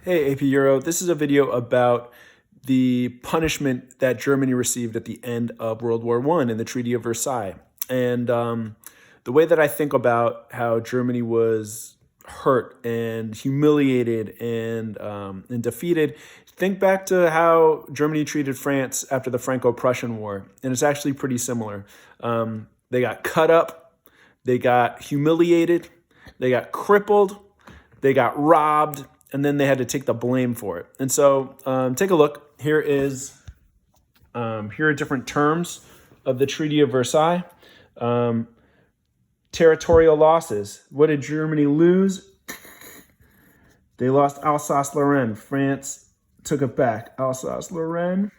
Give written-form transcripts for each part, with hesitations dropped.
Hey, AP Euro. This is a video about the punishment that Germany received at the end of World War I in the Treaty of Versailles. And the way that I think about how Germany was hurt and humiliated and defeated, think back to how Germany treated France after the Franco-Prussian War. And it's actually pretty similar. They got cut up, they got humiliated, they got crippled, they got robbed, and then they had to take the blame for it. And so take a look. Here are different terms of the Treaty of Versailles. Territorial losses. What did Germany lose? They lost Alsace-Lorraine. France took it back. Alsace-Lorraine.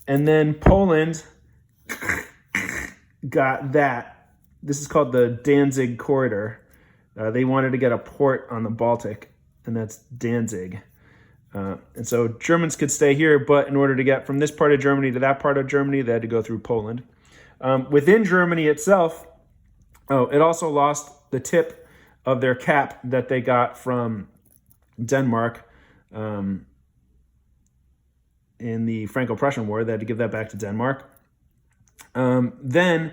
And then Poland got that. This is called the Danzig Corridor. They wanted to get a port on the Baltic, and that's Danzig. And so Germans could stay here, but in order to get from this part of Germany to that part of Germany, they had to go through Poland. Within Germany itself, it also lost the tip of their cap that they got from Denmark in the Franco-Prussian War. They had to give that back to Denmark. Then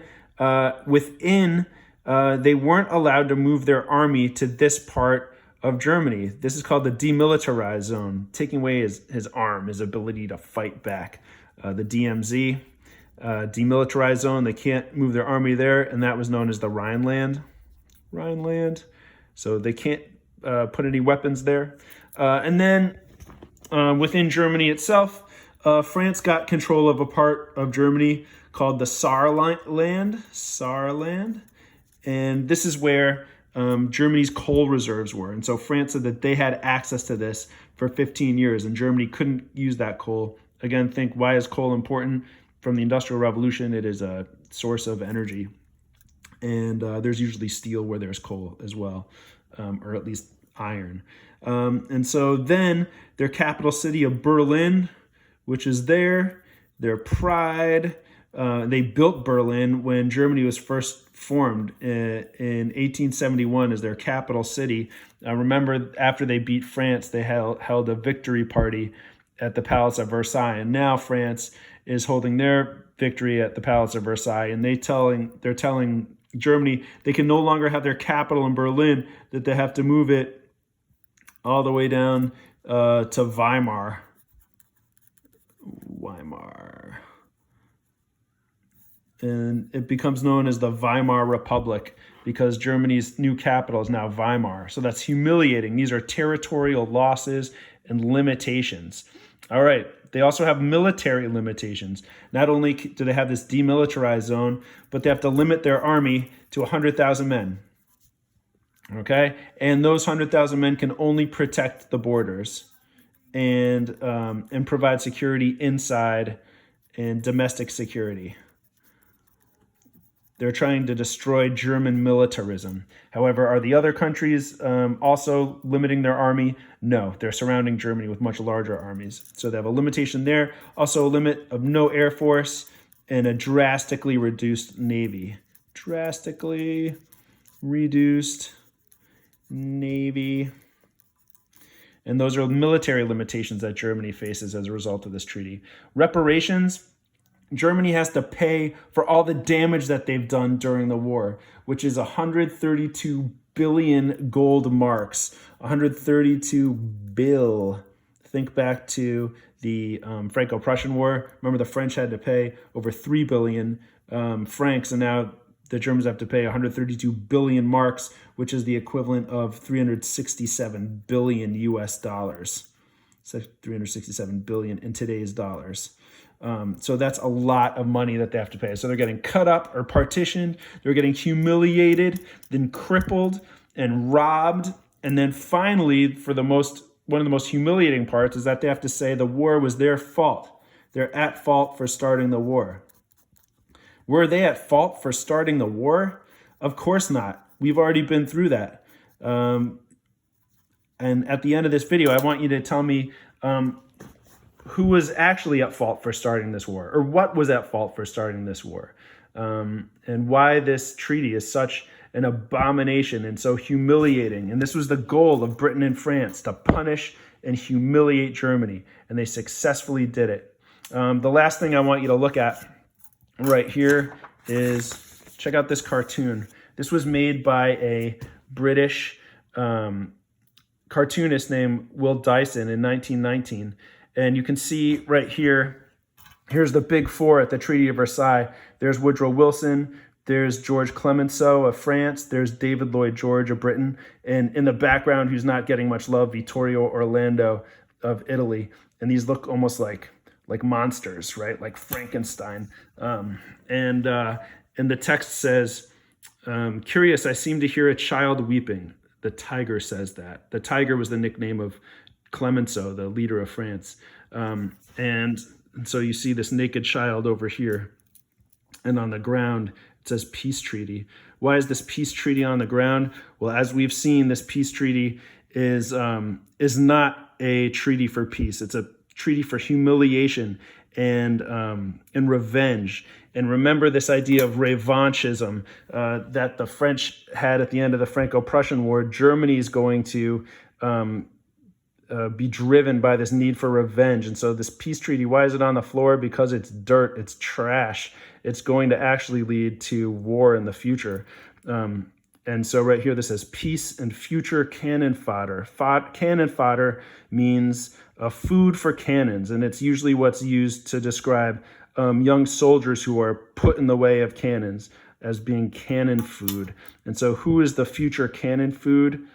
within, they weren't allowed to move their army to this part of Germany. This is called the demilitarized zone, taking away his arm, his ability to fight back. The DMZ, demilitarized zone, they can't move their army there, and that was known as the Rhineland. So they can't put any weapons there. And then within Germany itself, France got control of a part of Germany called the Saarland. And this is where Germany's coal reserves were. And so France said that they had access to this for 15 years, and Germany couldn't use that coal. Again, think, why is coal important? From the Industrial Revolution, it is a source of energy. And there's usually steel where there's coal as well, or at least iron. And so then their capital city of Berlin, which is their pride. They built Berlin when Germany was first formed in 1871 as their capital city. Remember, after they beat France, they held a victory party at the Palace of Versailles. And now France is holding their victory at the Palace of Versailles. And they're telling Germany they can no longer have their capital in Berlin, that they have to move it all the way down to Weimar. And it becomes known as the Weimar Republic because Germany's new capital is now Weimar. So that's humiliating. These are territorial losses and limitations. All right. They also have military limitations. Not only do they have this demilitarized zone, but they have to limit their army to 100,000 men. Okay? And those 100,000 men can only protect the borders and provide security inside and domestic security. They're trying to destroy German militarism. However, are the other countries also limiting their army? No, they're surrounding Germany with much larger armies. So they have a limitation there. Also a limit of no air force and a drastically reduced navy. Drastically reduced navy. And those are military limitations that Germany faces as a result of this treaty. Reparations. Germany has to pay for all the damage that they've done during the war, which is 132 billion gold marks. 132 bill. Think back to the Franco-Prussian War. Remember, the French had to pay over 3 billion francs, and now the Germans have to pay 132 billion marks, which is the equivalent of 367 billion US dollars. So 367 billion in today's dollars. So that's a lot of money that they have to pay. So they're getting cut up or partitioned. They're getting humiliated, then crippled and robbed. And then finally, one of the most humiliating parts is that they have to say the war was their fault. They're at fault for starting the war. Were they at fault for starting the war? Of course not. We've already been through that. And at the end of this video, I want you to tell me who was actually at fault for starting this war, or what was at fault for starting this war, and why this treaty is such an abomination and so humiliating. And this was the goal of Britain and France, to punish and humiliate Germany. And they successfully did it. The last thing I want you to look at right here is, check out this cartoon. This was made by a British cartoonist named Will Dyson in 1919. And you can see right here, here's the big four at the Treaty of Versailles. There's Woodrow Wilson, there's George Clemenceau of France, there's David Lloyd George of Britain, and in the background, who's not getting much love, Vittorio Orlando of Italy. And these look almost like monsters, right? Like Frankenstein. And the text says, curious, I seem to hear a child weeping. The tiger says that. The tiger was the nickname of Clemenceau, the leader of France. And so you see this naked child over here. And on the ground, it says peace treaty. Why is this peace treaty on the ground? Well, as we've seen, this peace treaty is not a treaty for peace. It's a treaty for humiliation and revenge. And remember this idea of revanchism that the French had at the end of the Franco-Prussian War. Germany is going to be driven by this need for revenge. And so this peace treaty, why is it on the floor? Because it's dirt, it's trash. It's going to actually lead to war in the future. And so right here, this says peace and future cannon fodder. Cannon fodder means food for cannons, and it's usually what's used to describe young soldiers who are put in the way of cannons as being cannon food. And so who is the future cannon food?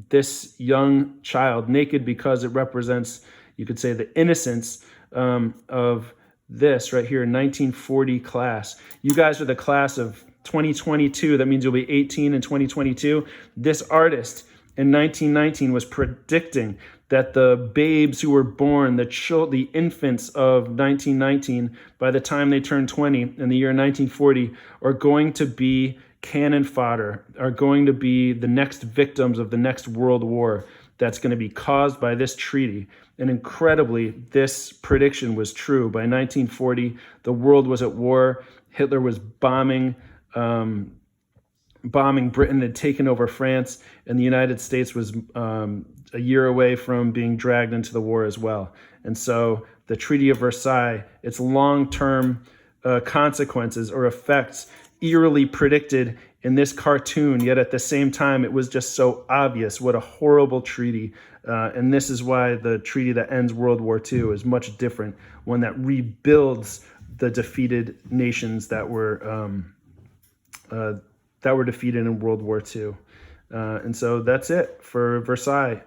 This young child, naked because it represents, you could say, the innocence of this right here, 1940 class. You guys are the class of 2022. That means you'll be 18 in 2022. This artist in 1919 was predicting that the babes who were born, the infants of 1919, by the time they turn 20 in the year 1940, are going to be cannon fodder, are going to be the next victims of the next world war that's going to be caused by this treaty. And incredibly, this prediction was true. By 1940, the world was at war. Hitler was bombing Britain, had taken over France, and the United States was a year away from being dragged into the war as well. And so the Treaty of Versailles, its long-term consequences or effects eerily predicted in this cartoon, yet at the same time, it was just so obvious what a horrible treaty. And this is why the treaty that ends World War II is much different, one that rebuilds the defeated nations that were defeated in World War II. And so that's it for Versailles.